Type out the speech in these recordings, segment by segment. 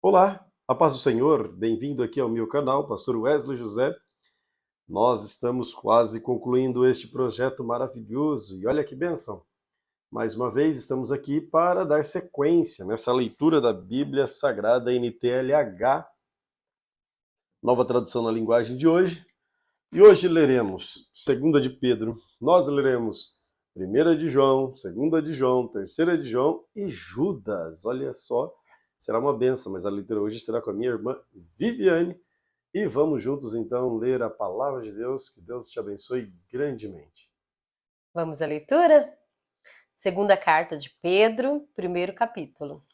Olá, a paz do Senhor, bem-vindo aqui ao meu canal, Pastor Wesley José. Nós estamos quase concluindo este projeto maravilhoso e olha que bênção! Mais uma vez estamos aqui para dar sequência nessa leitura da Bíblia Sagrada NTLH, nova tradução na linguagem de hoje. E hoje leremos 2 de Pedro, nós leremos 1 de João, 2 de João, 3 de João e Judas. Olha só, será uma bênção, mas a leitura hoje será com a minha irmã Viviane. E vamos juntos então ler a palavra de Deus, que Deus te abençoe grandemente. Vamos à leitura? Segunda carta de Pedro, primeiro capítulo.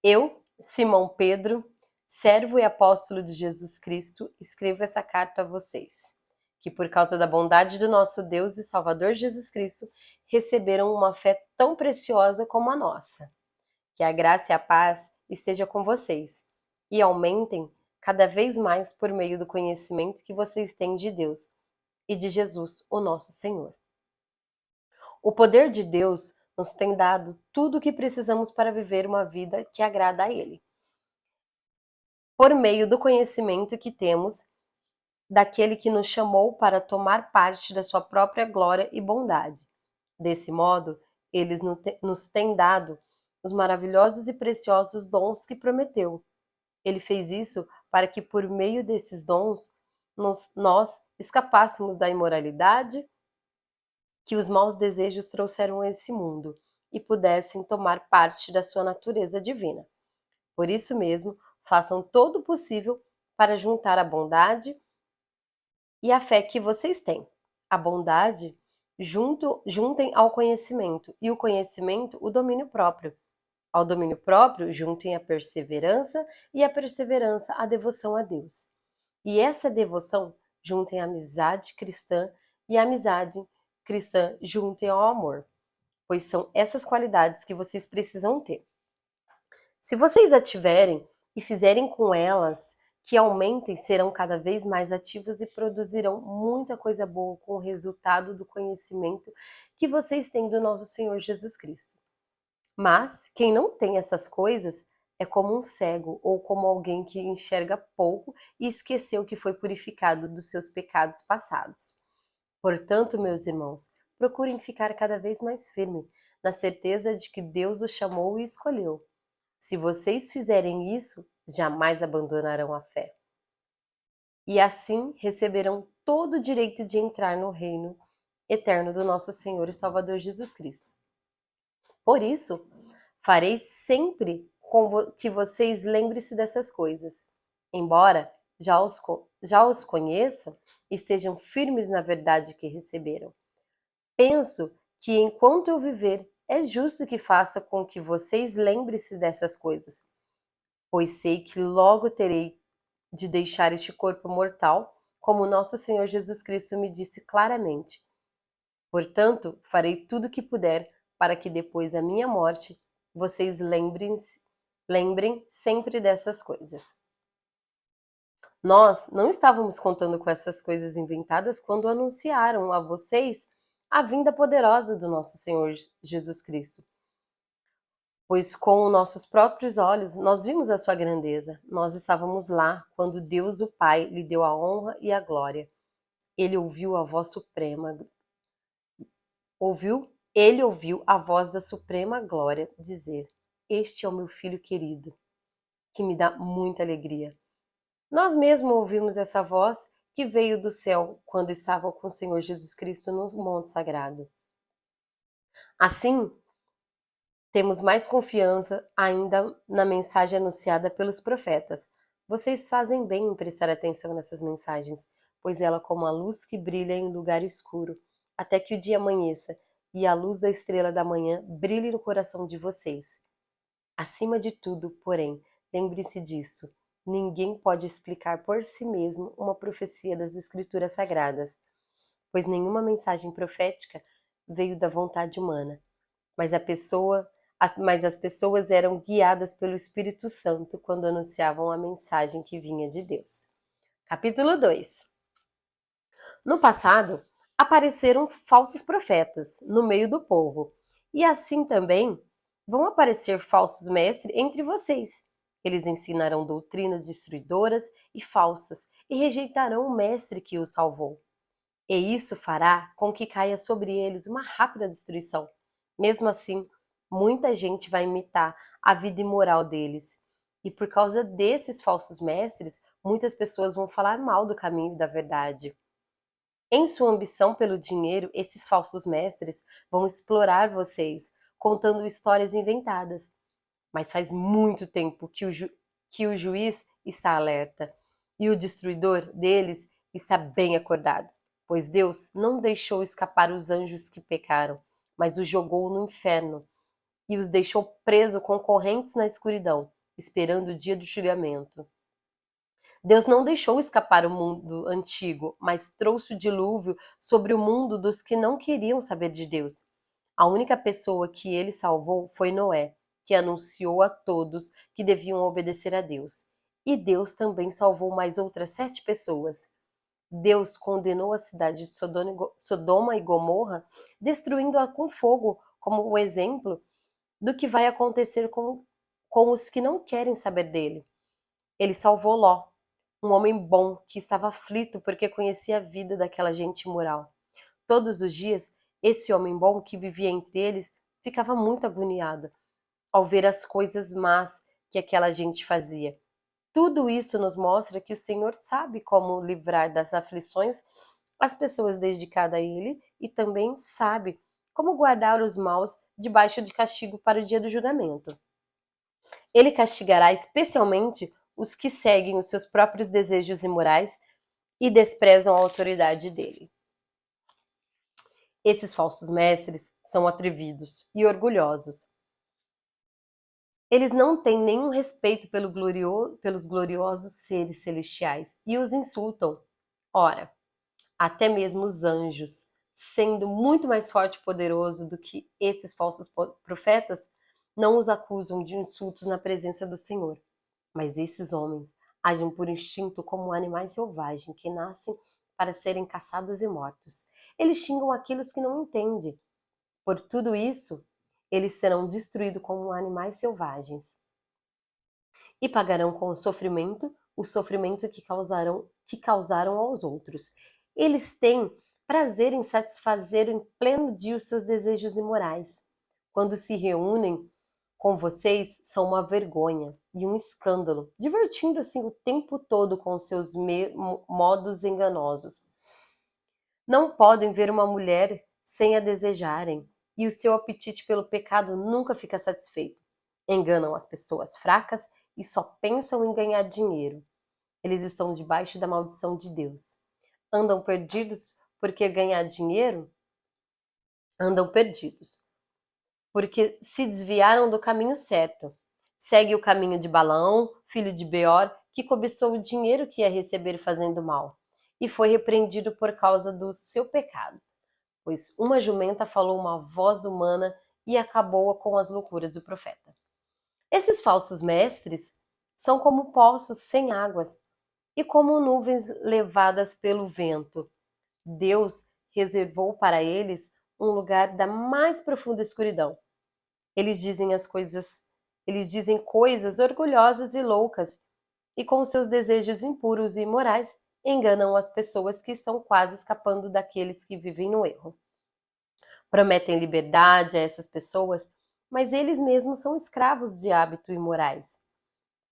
Eu, Simão Pedro, servo e apóstolo de Jesus Cristo, escrevo essa carta a vocês, que por causa da bondade do nosso Deus e Salvador Jesus Cristo, receberam uma fé tão preciosa como a nossa. Que a graça e a paz esteja com vocês e aumentem cada vez mais por meio do conhecimento que vocês têm de Deus e de Jesus, o nosso Senhor. O poder de Deus nos tem dado tudo o que precisamos para viver uma vida que agrada a Ele. Por meio do conhecimento que temos daquele que nos chamou para tomar parte da sua própria glória e bondade. Desse modo, Ele nos tem dado os maravilhosos e preciosos dons que prometeu. Ele fez isso para que, por meio desses dons, nós escapássemos da imoralidade que os maus desejos trouxeram a esse mundo e pudessem tomar parte da sua natureza divina. Por isso mesmo, façam todo o possível para juntar a bondade e a fé que vocês têm. A bondade juntem ao conhecimento, e o conhecimento o domínio próprio. Ao domínio próprio, juntem a perseverança, e a perseverança a devoção a Deus. E essa devoção juntem a amizade cristã, e a amizade cristã juntem ao amor, pois são essas qualidades que vocês precisam ter. Se vocês a tiverem e fizerem com elas que aumentem, serão cada vez mais ativos e produzirão muita coisa boa com o resultado do conhecimento que vocês têm do nosso Senhor Jesus Cristo. Mas quem não tem essas coisas é como um cego ou como alguém que enxerga pouco e esqueceu que foi purificado dos seus pecados passados. Portanto, meus irmãos, procurem ficar cada vez mais firmes, na certeza de que Deus os chamou e escolheu. Se vocês fizerem isso, jamais abandonarão a fé. E assim receberão todo o direito de entrar no reino eterno do nosso Senhor e Salvador Jesus Cristo. Por isso, farei sempre que vocês lembrem-se dessas coisas. Embora já os conheçam, estejam firmes na verdade que receberam. Penso que enquanto eu viver, é justo que faça com que vocês lembrem-se dessas coisas, pois sei que logo terei de deixar este corpo mortal, como nosso Senhor Jesus Cristo me disse claramente. Portanto, farei tudo o que puder para que depois da minha morte, vocês lembrem sempre dessas coisas. Nós não estávamos contando com essas coisas inventadas quando anunciaram a vocês a vinda poderosa do nosso Senhor Jesus Cristo. Pois com nossos próprios olhos nós vimos a sua grandeza. Nós estávamos lá quando Deus o Pai lhe deu a honra e a glória. Ele ouviu a voz suprema. Ele ouviu a voz da suprema glória dizer: Este é o meu filho querido, que me dá muita alegria. Nós mesmos ouvimos essa voz que veio do céu quando estava com o Senhor Jesus Cristo no Monte Sagrado. Assim, temos mais confiança ainda na mensagem anunciada pelos profetas. Vocês fazem bem em prestar atenção nessas mensagens, pois ela é como a luz que brilha em lugar escuro, até que o dia amanheça e a luz da estrela da manhã brilhe no coração de vocês. Acima de tudo, porém, lembre-se disso. Ninguém pode explicar por si mesmo uma profecia das Escrituras Sagradas, pois nenhuma mensagem profética veio da vontade humana, mas as pessoas eram guiadas pelo Espírito Santo quando anunciavam a mensagem que vinha de Deus. Capítulo 2. No passado, apareceram falsos profetas no meio do povo, e assim também vão aparecer falsos mestres entre vocês. Eles ensinarão doutrinas destruidoras e falsas e rejeitarão o mestre que os salvou. E isso fará com que caia sobre eles uma rápida destruição. Mesmo assim, muita gente vai imitar a vida imoral deles. E por causa desses falsos mestres, muitas pessoas vão falar mal do caminho e da verdade. Em sua ambição pelo dinheiro, esses falsos mestres vão explorar vocês, contando histórias inventadas. Mas faz muito tempo que o juiz está alerta e o destruidor deles está bem acordado, pois Deus não deixou escapar os anjos que pecaram, mas os jogou no inferno e os deixou presos com correntes na escuridão, esperando o dia do julgamento. Deus não deixou escapar o mundo antigo, mas trouxe o dilúvio sobre o mundo dos que não queriam saber de Deus. A única pessoa que ele salvou foi Noé, que anunciou a todos que deviam obedecer a Deus. E Deus também salvou mais outras 7 pessoas. Deus condenou a cidade de Sodoma e Gomorra, destruindo-a com fogo, como o exemplo do que vai acontecer com os que não querem saber dele. Ele salvou Ló, um homem bom que estava aflito porque conhecia a vida daquela gente imoral. Todos os dias, esse homem bom que vivia entre eles ficava muito agoniado ao ver as coisas más que aquela gente fazia. Tudo isso nos mostra que o Senhor sabe como livrar das aflições as pessoas dedicadas a Ele e também sabe como guardar os maus debaixo de castigo para o dia do julgamento. Ele castigará especialmente os que seguem os seus próprios desejos imorais e desprezam a autoridade dele. Esses falsos mestres são atrevidos e orgulhosos. Eles não têm nenhum respeito pelos gloriosos seres celestiais e os insultam. Ora, até mesmo os anjos, sendo muito mais forte e poderoso do que esses falsos profetas, não os acusam de insultos na presença do Senhor. Mas esses homens agem por instinto como animais selvagens que nascem para serem caçados e mortos. Eles xingam aqueles que não entendem. Por tudo isso, eles serão destruídos como animais selvagens. E pagarão com o sofrimento que causaram aos outros. Eles têm prazer em satisfazer em pleno dia os seus desejos imorais. Quando se reúnem com vocês, são uma vergonha e um escândalo, divertindo-se o tempo todo com seus modos enganosos. Não podem ver uma mulher sem a desejarem, e o seu apetite pelo pecado nunca fica satisfeito. Enganam as pessoas fracas e só pensam em ganhar dinheiro. Eles estão debaixo da maldição de Deus. Andam perdidos porque ganhar dinheiro? Andam perdidos porque se desviaram do caminho certo. Segue o caminho de Balaão, filho de Beor, que cobiçou o dinheiro que ia receber fazendo mal, e foi repreendido por causa do seu pecado, pois uma jumenta falou uma voz humana e acabou com as loucuras do profeta. Esses falsos mestres são como poços sem águas e como nuvens levadas pelo vento. Deus reservou para eles um lugar da mais profunda escuridão. Eles dizem coisas orgulhosas e loucas, e com seus desejos impuros e imorais, enganam as pessoas que estão quase escapando daqueles que vivem no erro. Prometem liberdade a essas pessoas, mas eles mesmos são escravos de hábitos imorais,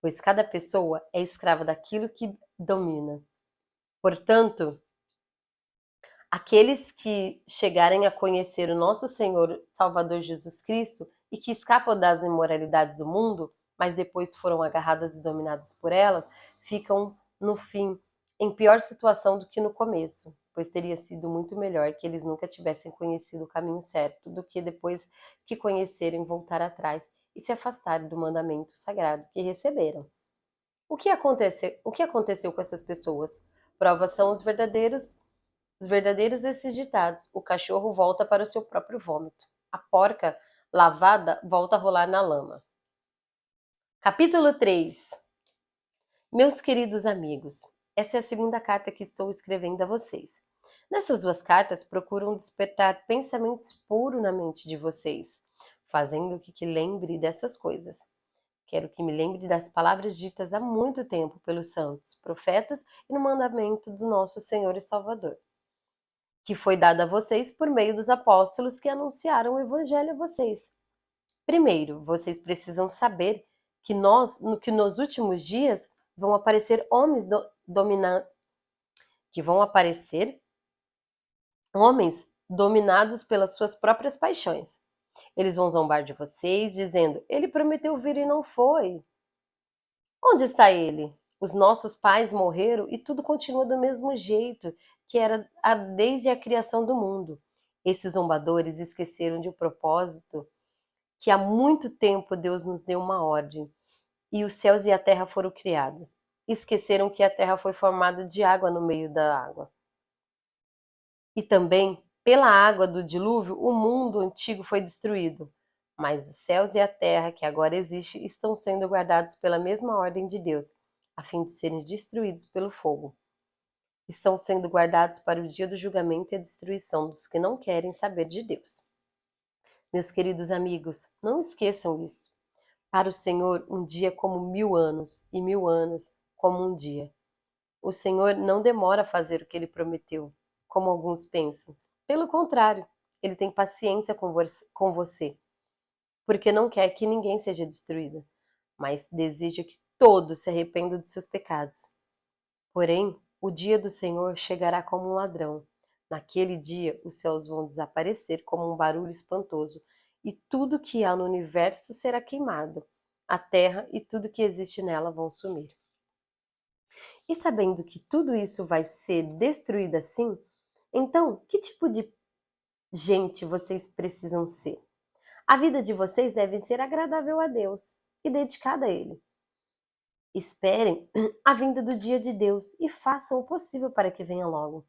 pois cada pessoa é escrava daquilo que domina. Portanto, aqueles que chegarem a conhecer o nosso Senhor Salvador Jesus Cristo e que escapam das imoralidades do mundo, mas depois foram agarradas e dominadas por ela, ficam, no fim, em pior situação do que no começo, pois teria sido muito melhor que eles nunca tivessem conhecido o caminho certo do que depois que conhecerem voltar atrás e se afastarem do mandamento sagrado que receberam. O que aconteceu com essas pessoas? Prova são os verdadeiros esses ditados. O cachorro volta para o seu próprio vômito. A porca lavada volta a rolar na lama. Capítulo 3. Meus queridos amigos, essa é a segunda carta que estou escrevendo a vocês. Nessas 2 cartas, procuram despertar pensamentos puros na mente de vocês, fazendo que lembre dessas coisas. Quero que me lembre das palavras ditas há muito tempo pelos santos, profetas e no mandamento do nosso Senhor e Salvador, que foi dado a vocês por meio dos apóstolos que anunciaram o Evangelho a vocês. Primeiro, vocês precisam saber que nos últimos dias vão aparecer homens dominados pelas suas próprias paixões. Eles vão zombar de vocês, dizendo: ele prometeu vir e não foi. Onde está ele? Os nossos pais morreram e tudo continua do mesmo jeito que era desde a criação do mundo. Esses zombadores esqueceram de um propósito que há muito tempo Deus nos deu uma ordem, e os céus e a terra foram criados. Esqueceram que a terra foi formada de água no meio da água. E também, pela água do dilúvio, o mundo antigo foi destruído. Mas os céus e a terra, que agora existe, estão sendo guardados pela mesma ordem de Deus, a fim de serem destruídos pelo fogo. Estão sendo guardados para o dia do julgamento e a destruição dos que não querem saber de Deus. Meus queridos amigos, não esqueçam isso. Para o Senhor, um dia é como 1000 anos, e 1000 anos como um dia. O Senhor não demora a fazer o que Ele prometeu, como alguns pensam. Pelo contrário, Ele tem paciência com você, porque não quer que ninguém seja destruído, mas deseja que todos se arrependam de seus pecados. Porém, o dia do Senhor chegará como um ladrão. Naquele dia, os céus vão desaparecer como um barulho espantoso, e tudo que há no universo será queimado. A terra e tudo que existe nela vão sumir. E sabendo que tudo isso vai ser destruído assim, então, que tipo de gente vocês precisam ser? A vida de vocês deve ser agradável a Deus e dedicada a Ele. Esperem a vinda do dia de Deus e façam o possível para que venha logo.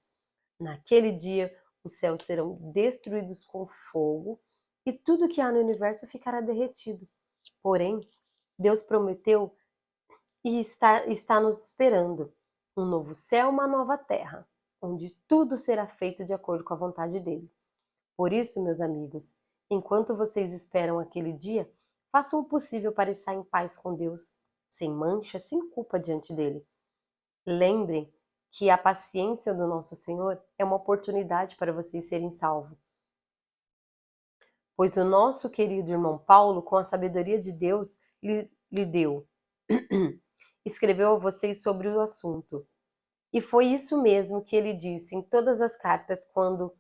Naquele dia, os céus serão destruídos com fogo e tudo que há no universo ficará derretido. Porém, Deus prometeu e está nos esperando um novo céu, uma nova terra, onde tudo será feito de acordo com a vontade dele. Por isso, meus amigos, enquanto vocês esperam aquele dia, façam o possível para estar em paz com Deus, sem mancha, sem culpa diante dele. Lembrem que a paciência do nosso Senhor é uma oportunidade para vocês serem salvos. Pois o nosso querido irmão Paulo, com a sabedoria de Deus, lhe deu, escreveu a vocês sobre o assunto. E foi isso mesmo que ele disse em todas as cartas quando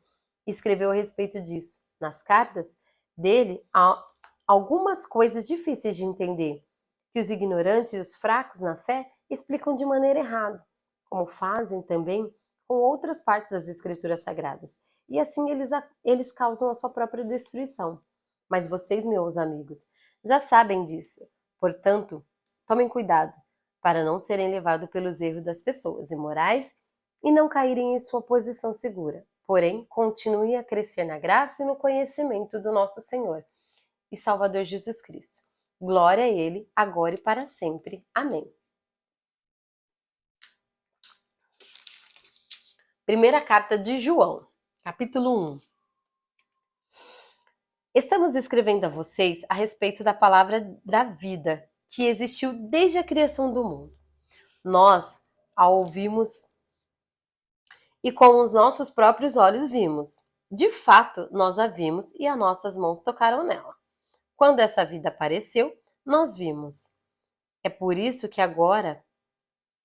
escreveu a respeito disso. Nas cartas dele há algumas coisas difíceis de entender, que os ignorantes e os fracos na fé explicam de maneira errada, como fazem também com outras partes das Escrituras Sagradas. E assim eles causam a sua própria destruição. Mas vocês, meus amigos, já sabem disso. Portanto, tomem cuidado para não serem levados pelos erros das pessoas imorais e não caírem em sua posição segura. Porém, continuem a crescer na graça e no conhecimento do nosso Senhor e Salvador Jesus Cristo. Glória a Ele, agora e para sempre. Amém. Primeira carta de João, capítulo 1. Estamos escrevendo a vocês a respeito da palavra da vida, que existiu desde a criação do mundo. Nós a ouvimos e com os nossos próprios olhos vimos. De fato, nós a vimos e as nossas mãos tocaram nela. Quando essa vida apareceu, nós vimos. É por isso que agora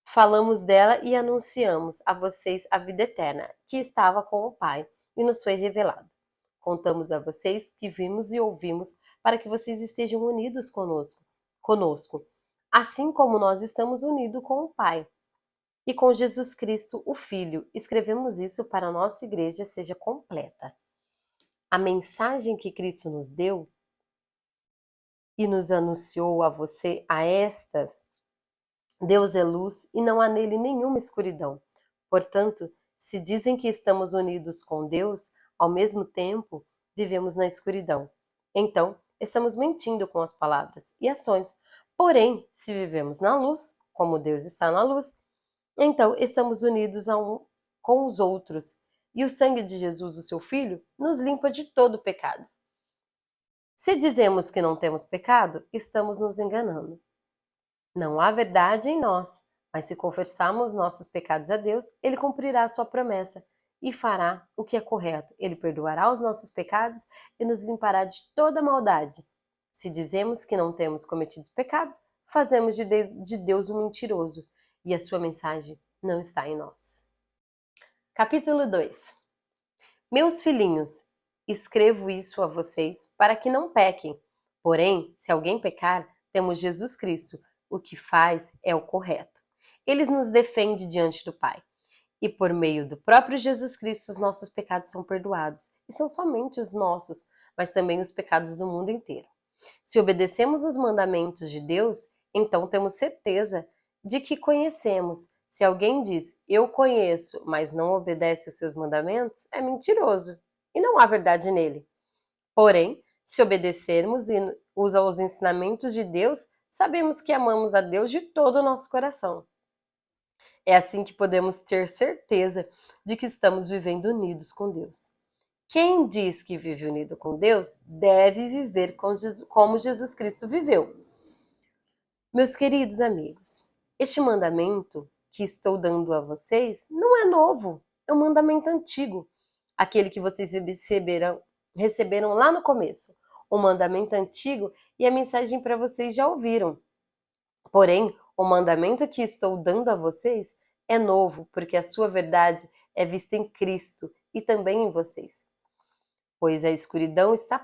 falamos dela e anunciamos a vocês a vida eterna, que estava com o Pai e nos foi revelada. Contamos a vocês que vimos e ouvimos para que vocês estejam unidos conosco, assim como nós estamos unidos com o Pai e com Jesus Cristo, o Filho. Escrevemos isso para a nossa igreja seja completa. A mensagem que Cristo nos deu e nos anunciou a você, a estas, Deus é luz e não há nele nenhuma escuridão. Portanto, se dizem que estamos unidos com Deus, ao mesmo tempo vivemos na escuridão. Então, estamos mentindo com as palavras e ações. Porém, se vivemos na luz, como Deus está na luz, então estamos unidos com os outros. E o sangue de Jesus, o seu Filho, nos limpa de todo pecado. Se dizemos que não temos pecado, estamos nos enganando. Não há verdade em nós, mas se confessarmos nossos pecados a Deus, Ele cumprirá a sua promessa e fará o que é correto. Ele perdoará os nossos pecados e nos limpará de toda maldade. Se dizemos que não temos cometido pecados, fazemos de Deus um mentiroso e a sua mensagem não está em nós. Capítulo 2. Meus filhinhos, escrevo isso a vocês para que não pequem. Porém, se alguém pecar, temos Jesus Cristo, o que faz é o correto. Ele nos defende diante do Pai. E por meio do próprio Jesus Cristo, os nossos pecados são perdoados. E são somente os nossos, mas também os pecados do mundo inteiro. Se obedecemos os mandamentos de Deus, então temos certeza de que conhecemos. Se alguém diz, eu conheço, mas não obedece os seus mandamentos, é mentiroso e não há verdade nele. Porém, se obedecermos aos ensinamentos de Deus, sabemos que amamos a Deus de todo o nosso coração. É assim que podemos ter certeza de que estamos vivendo unidos com Deus. Quem diz que vive unido com Deus deve viver como Jesus Cristo viveu. Meus queridos amigos, este mandamento que estou dando a vocês não é novo, é um mandamento antigo, aquele que vocês receberam lá no começo. O mandamento antigo e a mensagem para vocês já ouviram. Porém, o mandamento que estou dando a vocês é novo, porque a sua verdade é vista em Cristo e também em vocês. Pois a escuridão está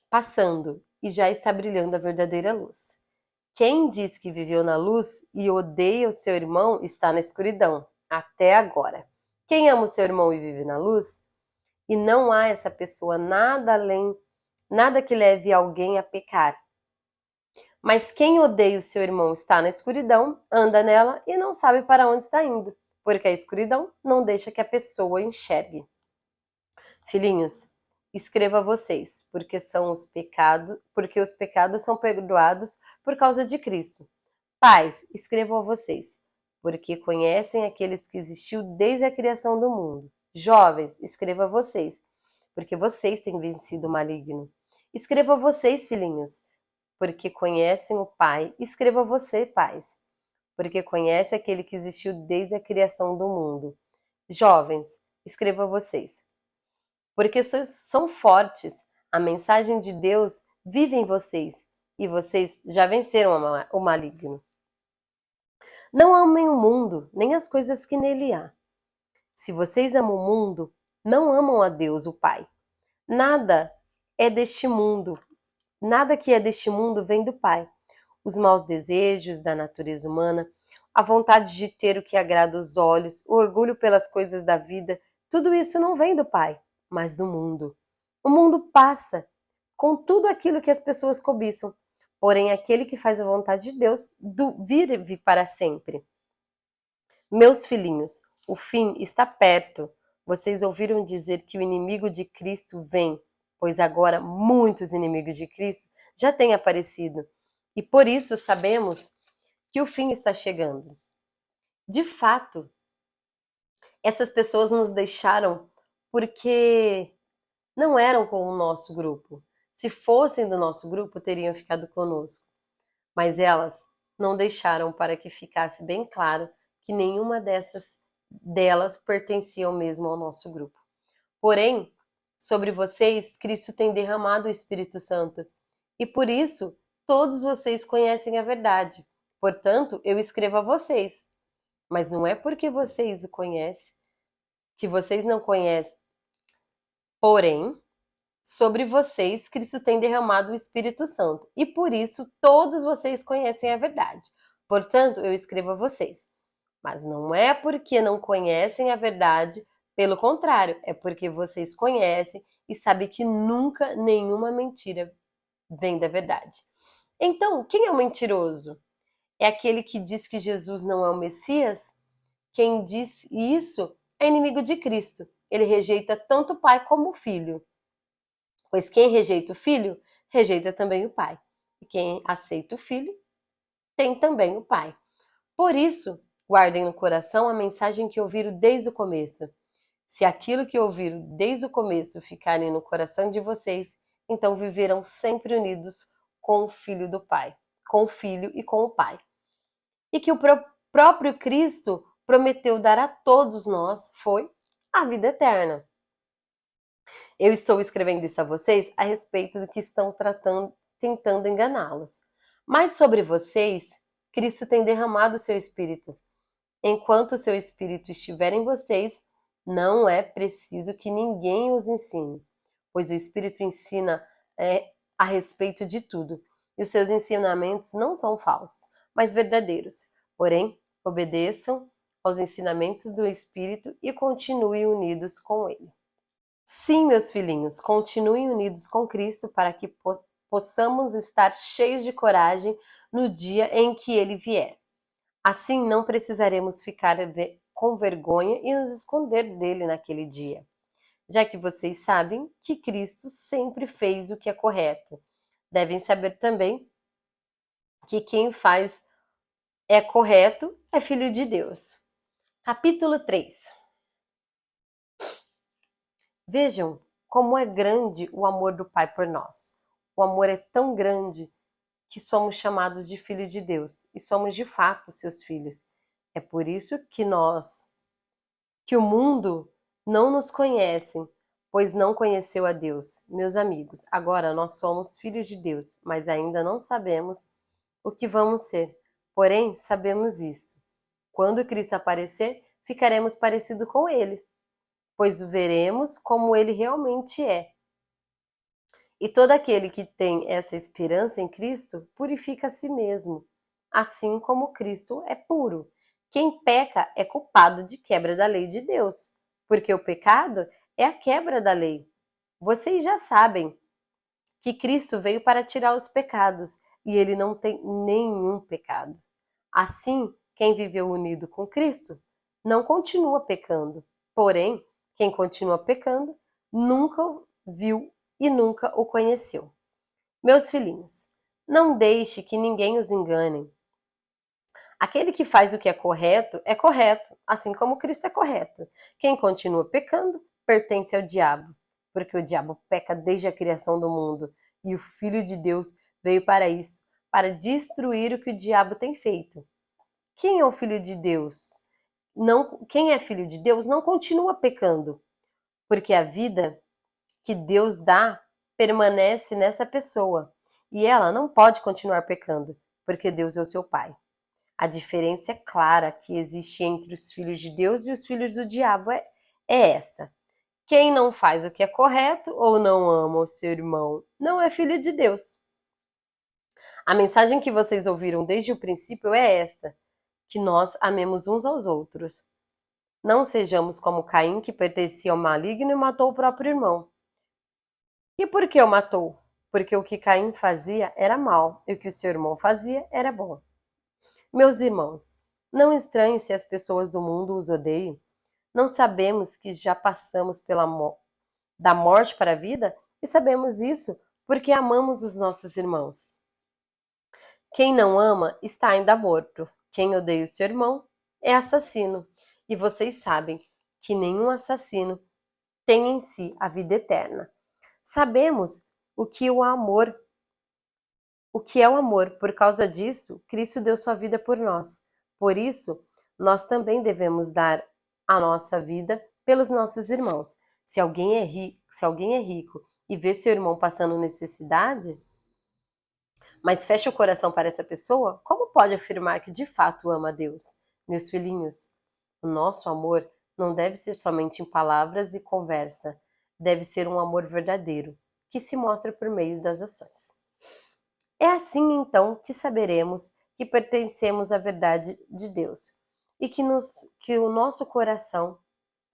passando e já está brilhando a verdadeira luz. Quem diz que viveu na luz e odeia o seu irmão está na escuridão, até agora. Quem ama o seu irmão e vive na luz, e não há essa pessoa nada que leve alguém a pecar. Mas quem odeia o seu irmão está na escuridão, anda nela e não sabe para onde está indo, porque a escuridão não deixa que a pessoa enxergue. Filhinhos, escrevo a vocês, porque os pecados são perdoados por causa de Cristo. Pais, escrevo a vocês, porque conhecem aqueles que existiu desde a criação do mundo. Jovens, escrevo a vocês, porque vocês têm vencido o maligno. Escrevo a vocês, filhinhos, porque conhecem o Pai. Escrevo a você, pais, porque conhece aquele que existiu desde a criação do mundo. Jovens, escrevo a vocês, porque são fortes. A mensagem de Deus vive em vocês e vocês já venceram o maligno. Não amem o mundo, nem as coisas que nele há. Se vocês amam o mundo, não amam a Deus, o Pai. Nada que é deste mundo vem do Pai. Os maus desejos da natureza humana, a vontade de ter o que agrada os olhos, o orgulho pelas coisas da vida, tudo isso não vem do Pai, mas do mundo. O mundo passa, com tudo aquilo que as pessoas cobiçam, porém aquele que faz a vontade de Deus vive para sempre. Meus filhinhos, o fim está perto. Vocês ouviram dizer que o inimigo de Cristo vem, pois agora muitos inimigos de Cristo já têm aparecido. E por isso sabemos que o fim está chegando. De fato, essas pessoas nos deixaram porque não eram com o nosso grupo. Se fossem do nosso grupo, teriam ficado conosco. Mas elas não deixaram para que ficasse bem claro que nenhuma delas pertencia mesmo ao nosso grupo. Porém, sobre vocês, Cristo tem derramado o Espírito Santo. E por isso, todos vocês conhecem a verdade. Portanto, eu escrevo a vocês. Mas não é porque vocês o conhecem, que vocês não conhecem. Porém, sobre vocês, Cristo tem derramado o Espírito Santo. E por isso, todos vocês conhecem a verdade. Portanto, eu escrevo a vocês. Mas não é porque não conhecem a verdade, pelo contrário, é porque vocês conhecem e sabem que nunca nenhuma mentira vem da verdade. Então, quem é o mentiroso? É aquele que diz que Jesus não é o Messias? Quem diz isso é inimigo de Cristo. Ele rejeita tanto o Pai como o Filho. Pois quem rejeita o Filho, rejeita também o Pai. E quem aceita o Filho, tem também o Pai. Por isso, guardem no coração a mensagem que ouviram desde o começo. Se aquilo que ouviram desde o começo ficarem no coração de vocês, então viverão sempre unidos com o Filho do Pai, com o Filho e com o Pai. E que o próprio Cristo prometeu dar a todos nós foi a vida eterna. Eu estou escrevendo isso a vocês a respeito do que estão tentando enganá-los. Mas sobre vocês, Cristo tem derramado o seu Espírito. Enquanto o seu Espírito estiver em vocês, não é preciso que ninguém os ensine, pois o Espírito ensina a respeito de tudo, e os seus ensinamentos não são falsos, mas verdadeiros. Porém, obedeçam aos ensinamentos do Espírito e continuem unidos com ele. Sim, meus filhinhos, continuem unidos com Cristo para que possamos estar cheios de coragem no dia em que ele vier. Assim, não precisaremos ficar com vergonha e nos esconder dele naquele dia, já que vocês sabem que Cristo sempre fez o que é correto. Devem saber também que quem faz é correto é filho de Deus. Capítulo 3. Vejam como é grande o amor do Pai por nós. O amor é tão grande que somos chamados de filhos de Deus e somos de fato seus filhos. É por isso que o mundo não nos conhece, pois não conheceu a Deus. Meus amigos, agora nós somos filhos de Deus, mas ainda não sabemos o que vamos ser. Porém, sabemos isto: quando Cristo aparecer, ficaremos parecidos com ele, pois veremos como ele realmente é. E todo aquele que tem essa esperança em Cristo purifica a si mesmo, assim como Cristo é puro. Quem peca é culpado de quebra da lei de Deus, porque o pecado é a quebra da lei. Vocês já sabem que Cristo veio para tirar os pecados e ele não tem nenhum pecado. Assim, quem viveu unido com Cristo não continua pecando. Porém, quem continua pecando nunca viu e nunca o conheceu. Meus filhinhos, não deixe que ninguém os engane. Aquele que faz o que é correto, assim como Cristo é correto. Quem continua pecando, pertence ao diabo, porque o diabo peca desde a criação do mundo, e o Filho de Deus veio para isso, para destruir o que o diabo tem feito. Quem é o Filho de Deus? Quem é filho de Deus não continua pecando, porque a vida que Deus dá permanece nessa pessoa e ela não pode continuar pecando, porque Deus é o seu Pai. A diferença é clara que existe entre os filhos de Deus e os filhos do diabo é esta: quem não faz o que é correto ou não ama o seu irmão não é filho de Deus. A mensagem que vocês ouviram desde o princípio é esta: que nós amemos uns aos outros. Não sejamos como Caim, que pertencia ao maligno e matou o próprio irmão. E por que o matou? Porque o que Caim fazia era mal e o que o seu irmão fazia era bom. Meus irmãos, não estranhe se as pessoas do mundo os odeiam. Não sabemos que já passamos da morte para a vida e sabemos isso porque amamos os nossos irmãos. Quem não ama está ainda morto. Quem odeia o seu irmão é assassino. E vocês sabem que nenhum assassino tem em si a vida eterna. Sabemos o que é o amor. Por causa disso, Cristo deu sua vida por nós. Por isso, nós também devemos dar a nossa vida pelos nossos irmãos. Se alguém é rico e vê seu irmão passando necessidade, mas fecha o coração para essa pessoa, como pode afirmar que de fato ama a Deus? Meus filhinhos, o nosso amor não deve ser somente em palavras e conversa, deve ser um amor verdadeiro, que se mostra por meio das ações. É assim então que saberemos que pertencemos à verdade de Deus e que o nosso coração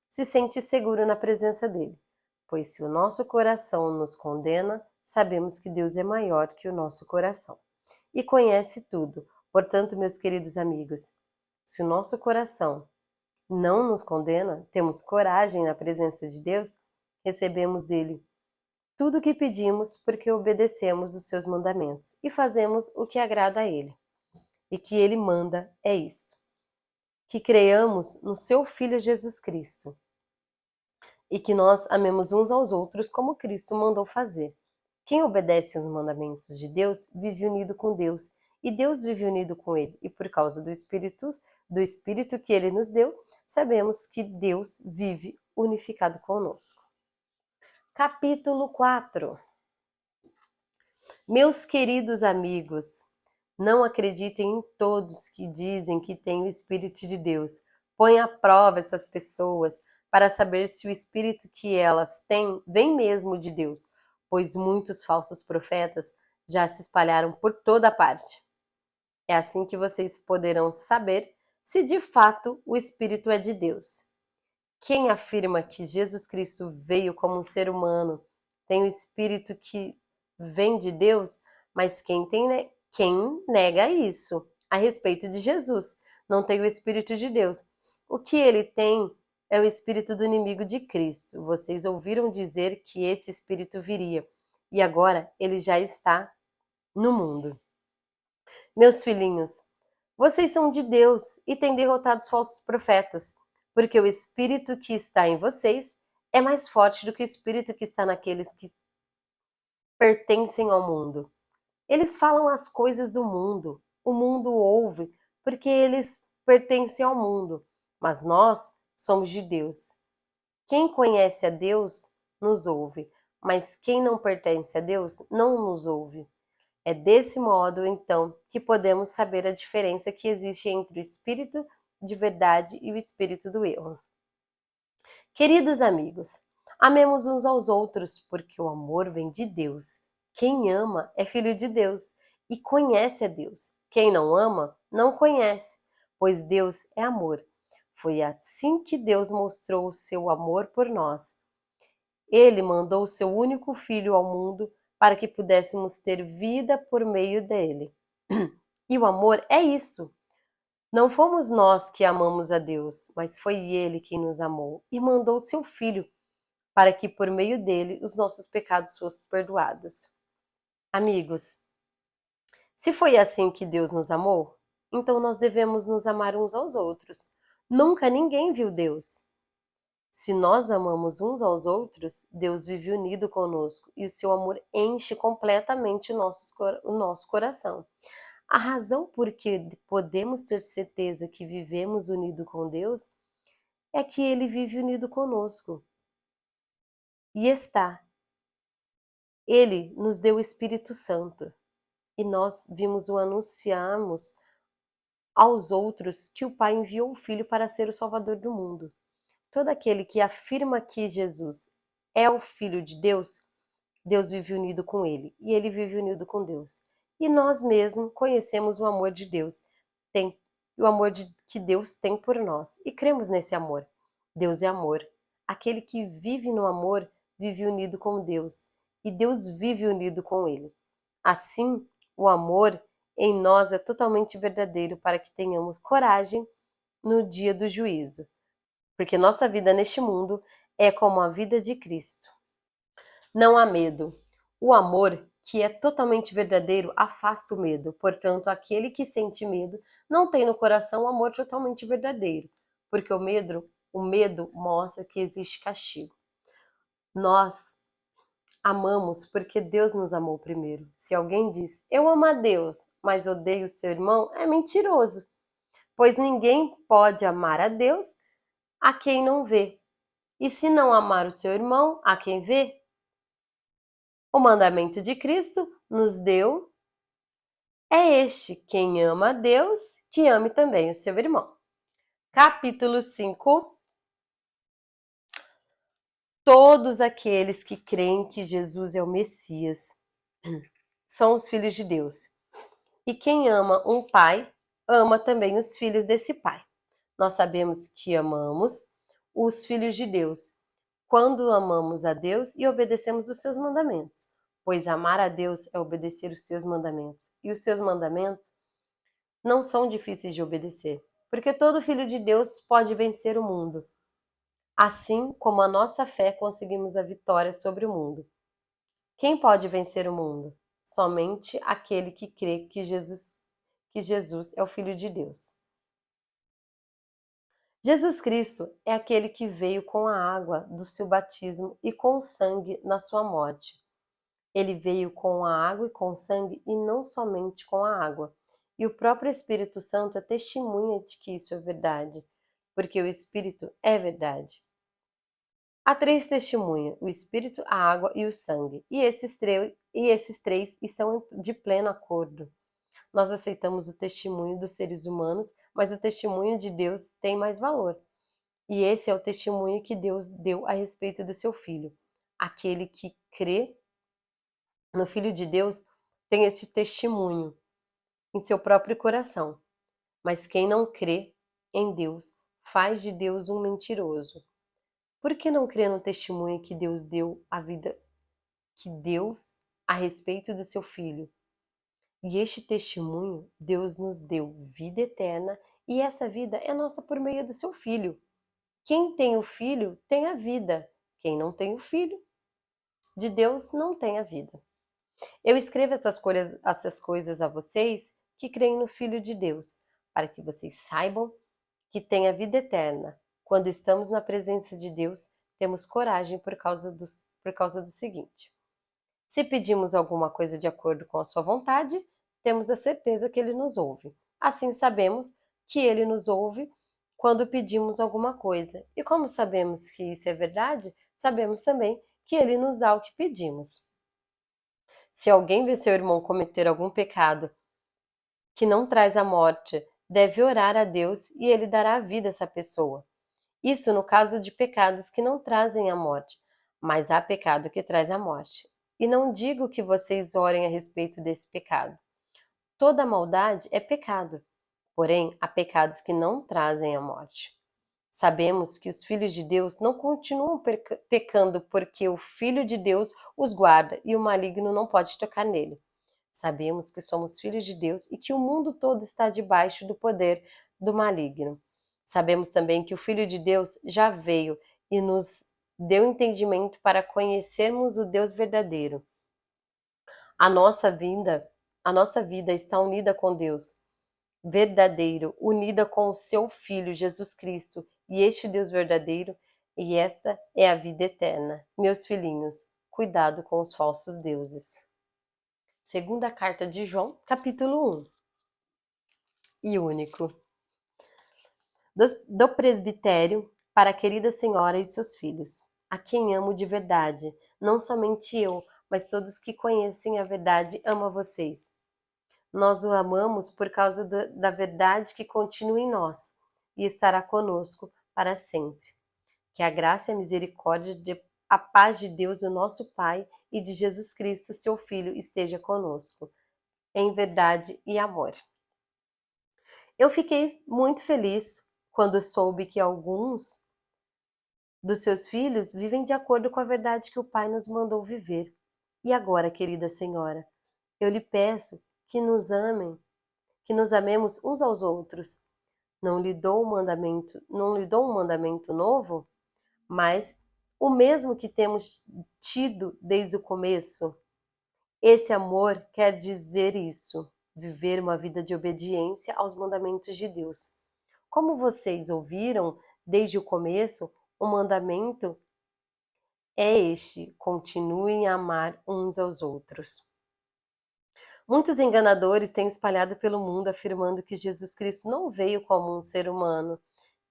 se sente seguro na presença dele. Pois se o nosso coração nos condena, sabemos que Deus é maior que o nosso coração e conhece tudo. Portanto, meus queridos amigos, se o nosso coração não nos condena, temos coragem na presença de Deus, recebemos dele tudo o que pedimos porque obedecemos os seus mandamentos e fazemos o que agrada a ele. E que ele manda é isto: que creiamos no seu Filho Jesus Cristo e que nós amemos uns aos outros como Cristo mandou fazer. Quem obedece aos mandamentos de Deus vive unido com Deus, e Deus vive unido com ele. E por causa do Espírito que ele nos deu, sabemos que Deus vive unificado conosco. Capítulo 4. Meus queridos amigos, não acreditem em todos que dizem que têm o Espírito de Deus. Põe à prova essas pessoas para saber se o Espírito que elas têm vem mesmo de Deus, pois muitos falsos profetas já se espalharam por toda parte. É assim que vocês poderão saber se de fato o Espírito é de Deus. Quem afirma que Jesus Cristo veio como um ser humano tem o Espírito que vem de Deus, mas quem nega isso a respeito de Jesus não tem o Espírito de Deus. O que ele tem é o espírito do inimigo de Cristo. Vocês ouviram dizer que esse espírito viria, e agora ele já está no mundo. Meus filhinhos, vocês são de Deus e têm derrotado os falsos profetas, porque o espírito que está em vocês é mais forte do que o espírito que está naqueles que pertencem ao mundo. Eles falam as coisas do mundo, o mundo ouve, porque eles pertencem ao mundo, mas nós somos de Deus. Quem conhece a Deus nos ouve, mas quem não pertence a Deus não nos ouve. É desse modo, então, que podemos saber a diferença que existe entre o espírito de verdade e o espírito do erro. Queridos amigos, amemos uns aos outros, porque o amor vem de Deus. Quem ama é filho de Deus e conhece a Deus. Quem não ama, não conhece, pois Deus é amor. Foi assim que Deus mostrou o seu amor por nós. Ele mandou o seu único filho ao mundo para que pudéssemos ter vida por meio dele. E o amor é isso. Não fomos nós que amamos a Deus, mas foi ele quem nos amou e mandou o seu filho para que por meio dele os nossos pecados fossem perdoados. Amigos, se foi assim que Deus nos amou, então nós devemos nos amar uns aos outros. Nunca ninguém viu Deus. Se nós amamos uns aos outros, Deus vive unido conosco e o seu amor enche completamente o nosso coração. A razão por que podemos ter certeza que vivemos unido com Deus é que ele vive unido conosco. E está. Ele nos deu o Espírito Santo e nós anunciamos aos outros que o Pai enviou o Filho para ser o Salvador do mundo. Todo aquele que afirma que Jesus é o Filho de Deus, Deus vive unido com ele e ele vive unido com Deus. E nós mesmos conhecemos o amor de Deus, o amor que Deus tem por nós e cremos nesse amor. Deus é amor. Aquele que vive no amor vive unido com Deus e Deus vive unido com ele. Assim, o amor em nós é totalmente verdadeiro para que tenhamos coragem no dia do juízo. Porque nossa vida neste mundo é como a vida de Cristo. Não há medo. O amor, que é totalmente verdadeiro, afasta o medo. Portanto, aquele que sente medo não tem no coração o amor totalmente verdadeiro, porque o medo mostra que existe castigo. Nós amamos porque Deus nos amou primeiro. Se alguém diz, eu amo a Deus, mas odeio o seu irmão, é mentiroso. Pois ninguém pode amar a Deus a quem não vê. E se não amar o seu irmão, a quem vê? O mandamento de Cristo nos deu é este: quem ama a Deus, que ame também o seu irmão. Capítulo 5. Todos aqueles que creem que Jesus é o Messias são os filhos de Deus. E quem ama um pai, ama também os filhos desse pai. Nós sabemos que amamos os filhos de Deus quando amamos a Deus e obedecemos os seus mandamentos, pois amar a Deus é obedecer os seus mandamentos, e os seus mandamentos não são difíceis de obedecer, porque todo filho de Deus pode vencer o mundo. Assim como a nossa fé conseguimos a vitória sobre o mundo. Quem pode vencer o mundo? Somente aquele que crê que Jesus é o Filho de Deus. Jesus Cristo é aquele que veio com a água do seu batismo e com o sangue na sua morte. Ele veio com a água e com o sangue, e não somente com a água. E o próprio Espírito Santo é testemunha de que isso é verdade, porque o Espírito é verdade. Há três testemunhas: o Espírito, a água e o sangue. E esses três estão de pleno acordo. Nós aceitamos o testemunho dos seres humanos, mas o testemunho de Deus tem mais valor. E esse é o testemunho que Deus deu a respeito do seu Filho. Aquele que crê no Filho de Deus tem esse testemunho em seu próprio coração. Mas quem não crê em Deus faz de Deus um mentiroso. Por que não crê no testemunho que Deus deu a vida, que Deus a respeito do seu Filho? E este testemunho, Deus nos deu vida eterna, e essa vida é nossa por meio do seu Filho. Quem tem o Filho tem a vida. Quem não tem o Filho de Deus não tem a vida. Eu escrevo essas coisas a vocês que creem no Filho de Deus, para que vocês saibam que têm a vida eterna. Quando estamos na presença de Deus, temos coragem por causa do seguinte: se pedimos alguma coisa de acordo com a sua vontade, temos a certeza que ele nos ouve. Assim sabemos que ele nos ouve quando pedimos alguma coisa. E como sabemos que isso é verdade, sabemos também que ele nos dá o que pedimos. Se alguém vê seu irmão cometer algum pecado que não traz a morte, deve orar a Deus e ele dará a vida a essa pessoa. Isso no caso de pecados que não trazem a morte, mas há pecado que traz a morte. E não digo que vocês orem a respeito desse pecado. Toda maldade é pecado, porém há pecados que não trazem a morte. Sabemos que os filhos de Deus não continuam pecando porque o Filho de Deus os guarda e o maligno não pode tocar nele. Sabemos que somos filhos de Deus e que o mundo todo está debaixo do poder do maligno. Sabemos também que o Filho de Deus já veio e nos deu entendimento para conhecermos o Deus verdadeiro. A nossa vida está unida com Deus verdadeiro, unida com o seu Filho Jesus Cristo, e este Deus verdadeiro, e esta é a vida eterna. Meus filhinhos, cuidado com os falsos deuses. Segunda carta de João, capítulo 1. E único. Do presbitério para a querida senhora e seus filhos, a quem amo de verdade, não somente eu, mas todos que conhecem a verdade amam vocês. Nós o amamos por causa da verdade que continua em nós e estará conosco para sempre. Que a graça e a misericórdia, a paz de Deus, o nosso Pai, e de Jesus Cristo, seu Filho, esteja conosco, em verdade e amor. Eu fiquei muito feliz quando soube que alguns dos seus filhos vivem de acordo com a verdade que o Pai nos mandou viver. E agora, querida senhora, eu lhe peço que nos amemos uns aos outros. Não lhe dou um mandamento novo, mas o mesmo que temos tido desde o começo. Esse amor quer dizer isso, viver uma vida de obediência aos mandamentos de Deus. Como vocês ouviram desde o começo, o mandamento é este: continuem a amar uns aos outros. Muitos enganadores têm espalhado pelo mundo afirmando que Jesus Cristo não veio como um ser humano.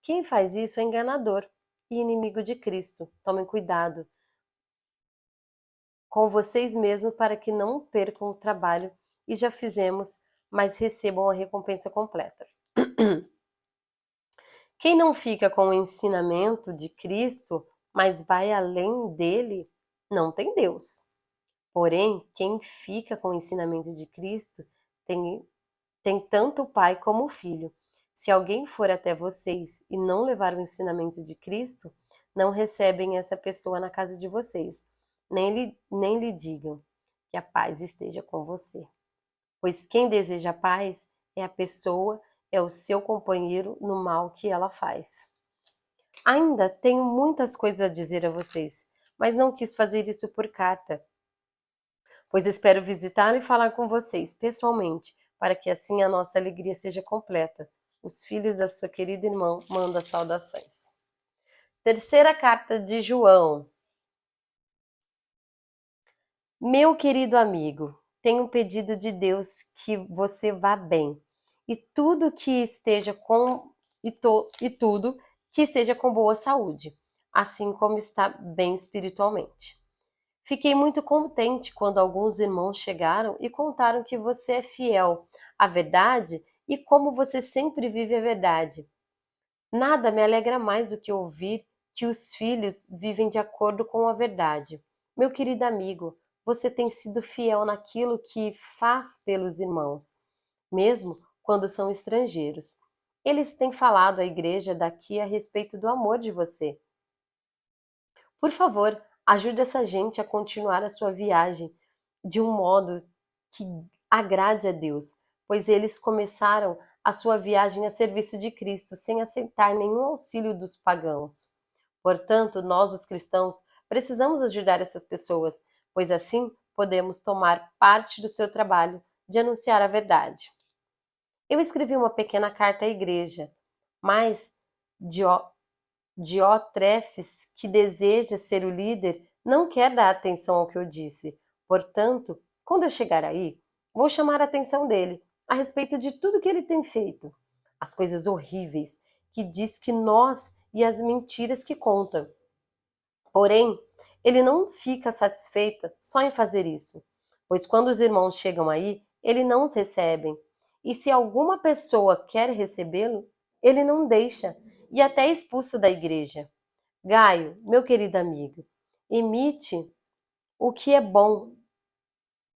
Quem faz isso é enganador e inimigo de Cristo. Tomem cuidado com vocês mesmos para que não percam o trabalho e já fizemos, mas recebam a recompensa completa. Quem não fica com o ensinamento de Cristo, mas vai além dele, não tem Deus. Porém, quem fica com o ensinamento de Cristo tem tanto o Pai como o Filho. Se alguém for até vocês e não levar o ensinamento de Cristo, não recebem essa pessoa na casa de vocês, nem lhe digam que a paz esteja com você. Pois quem deseja a paz é o seu companheiro no mal que ela faz. Ainda tenho muitas coisas a dizer a vocês, mas não quis fazer isso por carta, pois espero visitar e falar com vocês pessoalmente, para que assim a nossa alegria seja completa. Os filhos da sua querida irmã mandam saudações. Terceira carta de João. Meu querido amigo, tenho um pedido de Deus que você vá bem e tudo que esteja com e tudo que esteja com boa saúde, assim como está bem espiritualmente. Fiquei muito contente quando alguns irmãos chegaram e contaram que você é fiel à verdade e como você sempre vive a verdade. Nada me alegra mais do que ouvir que os filhos vivem de acordo com a verdade. Meu querido amigo, você tem sido fiel naquilo que faz pelos irmãos, mesmo quando são estrangeiros. Eles têm falado à igreja daqui a respeito do amor de você. Por favor, ajude essa gente a continuar a sua viagem de um modo que agrade a Deus, pois eles começaram a sua viagem a serviço de Cristo, sem aceitar nenhum auxílio dos pagãos. Portanto, nós, os cristãos, precisamos ajudar essas pessoas, pois assim podemos tomar parte do seu trabalho de anunciar a verdade. Eu escrevi uma pequena carta à igreja, mas Diótrefes, que deseja ser o líder, não quer dar atenção ao que eu disse. Portanto, quando eu chegar aí, vou chamar a atenção dele a respeito de tudo que ele tem feito, as coisas horríveis que diz que nós e as mentiras que conta. Porém, ele não fica satisfeito só em fazer isso, pois quando os irmãos chegam aí, ele não os recebem. E se alguma pessoa quer recebê-lo, ele não deixa e até expulsa da igreja. Gaio, meu querido amigo, imite o que é bom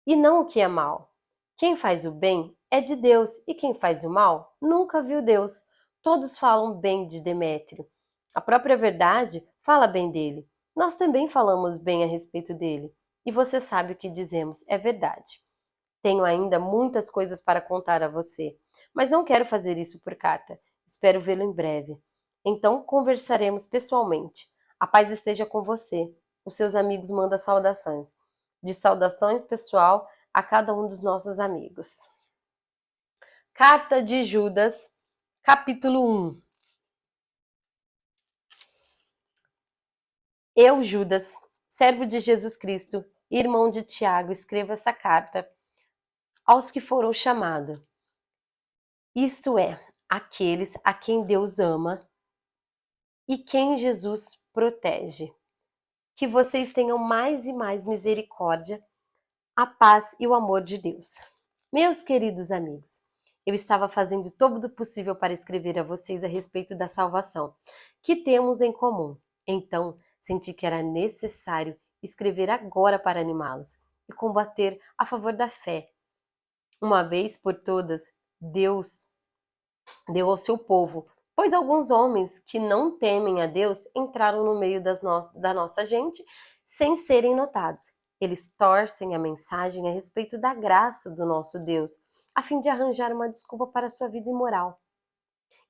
e não o que é mal. Quem faz o bem é de Deus e quem faz o mal nunca viu Deus. Todos falam bem de Demétrio. A própria verdade fala bem dele. Nós também falamos bem a respeito dele. E você sabe o que dizemos, é verdade. Tenho ainda muitas coisas para contar a você, mas não quero fazer isso por carta. Espero vê-lo em breve. Então conversaremos pessoalmente. A paz esteja com você. Os seus amigos mandam saudações. De saudações pessoal a cada um dos nossos amigos. Carta de Judas, capítulo 1. Eu, Judas, servo de Jesus Cristo, irmão de Tiago, escrevo essa carta aos que foram chamados, isto é, aqueles a quem Deus ama e quem Jesus protege. Que vocês tenham mais e mais misericórdia, a paz e o amor de Deus. Meus queridos amigos, eu estava fazendo todo o possível para escrever a vocês a respeito da salvação que temos em comum. Então, senti que era necessário escrever agora para animá-los e combater a favor da fé. Uma vez por todas, Deus deu ao seu povo, pois alguns homens que não temem a Deus entraram no meio da nossa gente sem serem notados. Eles torcem a mensagem a respeito da graça do nosso Deus, a fim de arranjar uma desculpa para sua vida imoral.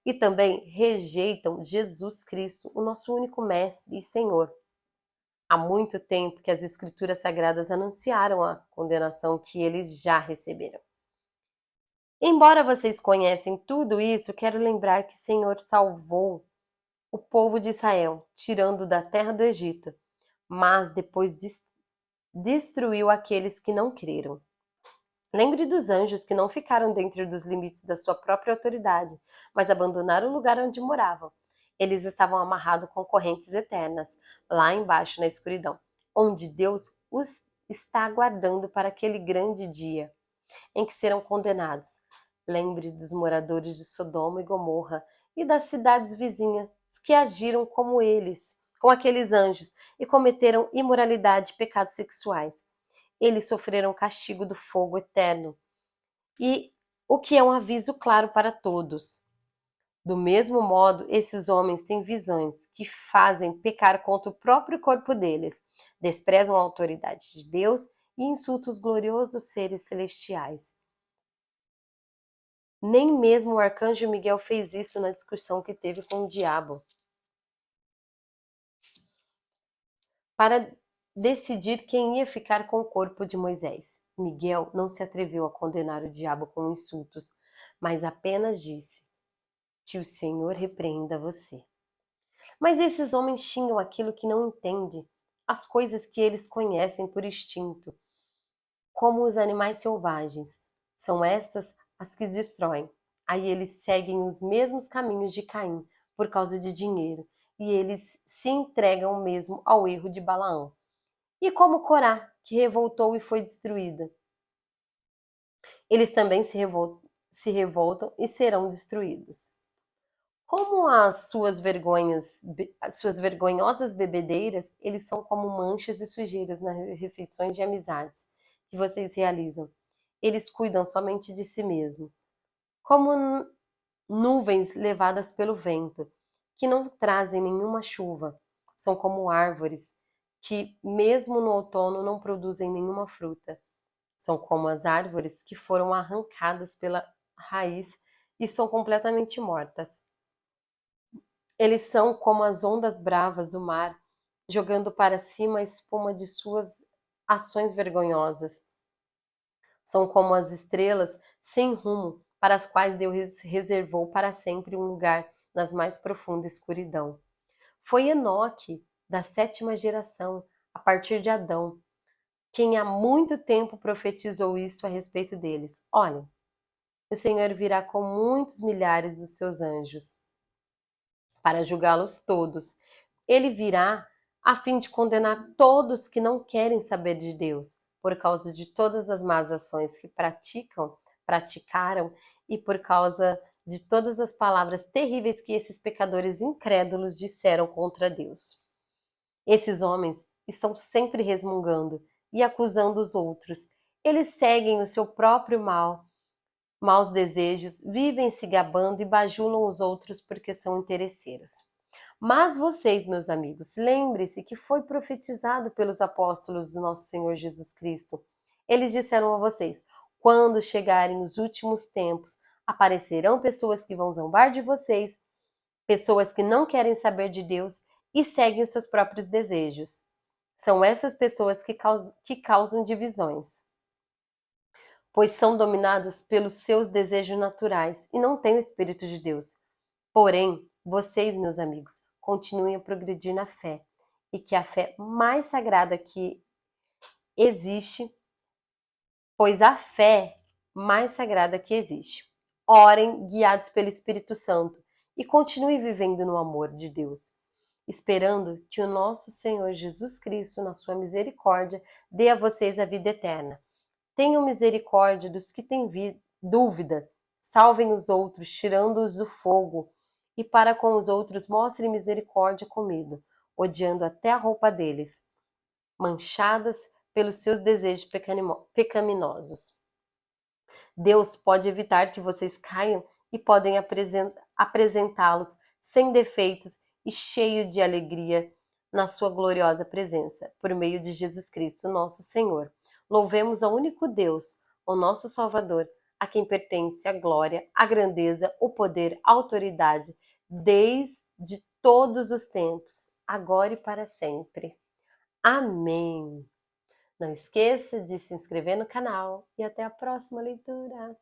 E também rejeitam Jesus Cristo, o nosso único Mestre e Senhor. Há muito tempo que as Escrituras Sagradas anunciaram a condenação que eles já receberam. Embora vocês conhecem tudo isso, quero lembrar que o Senhor salvou o povo de Israel, tirando da terra do Egito, mas depois destruiu aqueles que não creram. Lembre dos anjos que não ficaram dentro dos limites da sua própria autoridade, mas abandonaram o lugar onde moravam. Eles estavam amarrados com correntes eternas, lá embaixo na escuridão, onde Deus os está aguardando para aquele grande dia em que serão condenados. Lembre dos moradores de Sodoma e Gomorra e das cidades vizinhas que agiram como eles, com aqueles anjos, e cometeram imoralidade e pecados sexuais. Eles sofreram castigo do fogo eterno, e o que é um aviso claro para todos. Do mesmo modo, esses homens têm visões que fazem pecar contra o próprio corpo deles, desprezam a autoridade de Deus e insultam os gloriosos seres celestiais. Nem mesmo o arcanjo Miguel fez isso na discussão que teve com o diabo, para decidir quem ia ficar com o corpo de Moisés. Miguel não se atreveu a condenar o diabo com insultos, mas apenas disse: que o Senhor repreenda você. Mas esses homens xingam aquilo que não entende, as coisas que eles conhecem por instinto. como os animais selvagens. São estas as que destroem. Aí eles seguem os mesmos caminhos de Caim, por causa de dinheiro, e eles se entregam mesmo ao erro de Balaão. E como Corá, que revoltou e foi destruída. Eles também se revoltam e serão destruídos. Como as suas vergonhosas bebedeiras, eles são como manchas e sujeiras nas refeições de amizades que vocês realizam. Eles cuidam somente de si mesmos, como nuvens levadas pelo vento, que não trazem nenhuma chuva. São como árvores que, mesmo no outono, não produzem nenhuma fruta. São como as árvores que foram arrancadas pela raiz e estão completamente mortas. Eles são como as ondas bravas do mar, jogando para cima a espuma de suas ações vergonhosas. São como as estrelas sem rumo, para as quais Deus reservou para sempre um lugar nas mais profunda escuridão. Foi Enoque, da 7ª geração, a partir de Adão, quem há muito tempo profetizou isso a respeito deles. Olha, o Senhor virá com muitos milhares dos seus anjos para julgá-los todos. Ele virá a fim de condenar todos que não querem saber de Deus, por causa de todas as más ações que praticaram e por causa de todas as palavras terríveis que esses pecadores incrédulos disseram contra Deus. Esses homens estão sempre resmungando e acusando os outros. Eles seguem o seu próprio maus desejos, vivem se gabando e bajulam os outros porque são interesseiros. Mas vocês, meus amigos, lembre-se que foi profetizado pelos apóstolos do nosso Senhor Jesus Cristo. Eles disseram a vocês: quando chegarem os últimos tempos, aparecerão pessoas que vão zombar de vocês, pessoas que não querem saber de Deus e seguem os seus próprios desejos. São essas pessoas que causam divisões, pois são dominadas pelos seus desejos naturais e não têm o Espírito de Deus. Porém, vocês, meus amigos, continuem a progredir na fé, e que a fé mais sagrada que existe, pois a fé mais sagrada que existe. Orem guiados pelo Espírito Santo e continuem vivendo no amor de Deus, esperando que o nosso Senhor Jesus Cristo, na sua misericórdia, dê a vocês a vida eterna. Tenham misericórdia dos que têm dúvida, salvem os outros, tirando-os do fogo, e para com os outros mostrem misericórdia com medo, odiando até a roupa deles, manchadas pelos seus desejos pecaminosos. Deus pode evitar que vocês caiam e podem apresentá-los sem defeitos e cheio de alegria na sua gloriosa presença, por meio de Jesus Cristo, nosso Senhor. Louvemos ao único Deus, o nosso Salvador, a quem pertence a glória, a grandeza, o poder, a autoridade, desde todos os tempos, agora e para sempre. Amém. Não esqueça de se inscrever no canal e até a próxima leitura.